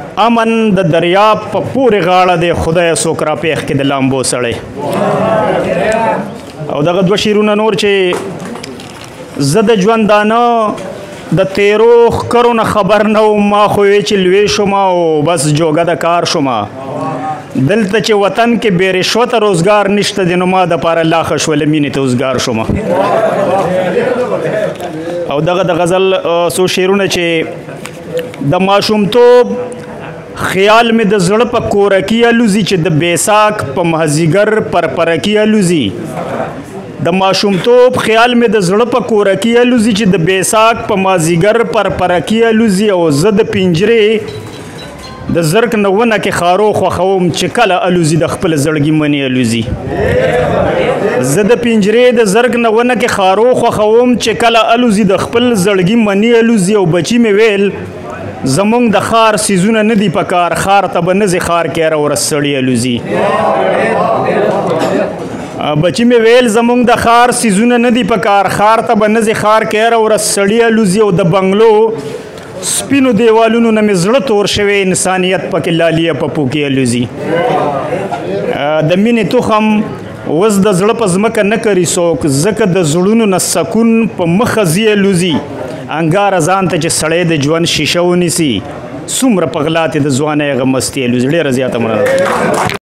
امن د دریاب په پورې غاړه د خدای څوک راپېښ کې د لامبو سړی او دغه دوه شعرونه نور چې زه د ژوندانه د تیرو ښکرو نه خبر نه وم ما خو یې چې لوی شومه او بس جوګه د کار شومه دلته چې وطن کې بې رشوته روزګار نشته دی نو ما دپاره لا ښه شوله مینې ته اوزګار شومه او دغه د غزل څو شعرونه چې د ماشومتوب خیال می د زړه په کورکی الوزي چې د بیساک په مازیګر پر پرکی الوزي د ماشومتوب خیال می د زړه په کورکی الوزي چې د بیساک په مازیګر پر پرکی الوزي او زه د پنجرې د زرک نه ونه کې خارو خوښوم چې کله الوزي د خپل زړګي منې الوزي زه د پنجرې د زرک نه ونه کې خارو خوښوم چې کله الوزي د خپل زړګي منې الوزي او بچي مې ویل زمونږ د خار سیزونه نه دي پکار خار ته به نه ځي خار کې راورس سړي الوزي بچي مې ویل زمونږ د خار سیزونه نه دي پکار خار ته به نه ځي خار کې راورس سړي الوزي او د بنګلو سپینو دیوالونو نه مې زړه تور شوی انسانیت پکې لالیه پپو کې الوزي د مینې تخم اوس د زړه په ځمکه نه کري څوک ځکه د زړونو نه سکون په مخه ځي الوزي انګار ځان ته چې سړی د ژوند شیشه ونیسي څومره په غلا د ځوانۍ هغه مستي الوزي ډېره زیاته مننه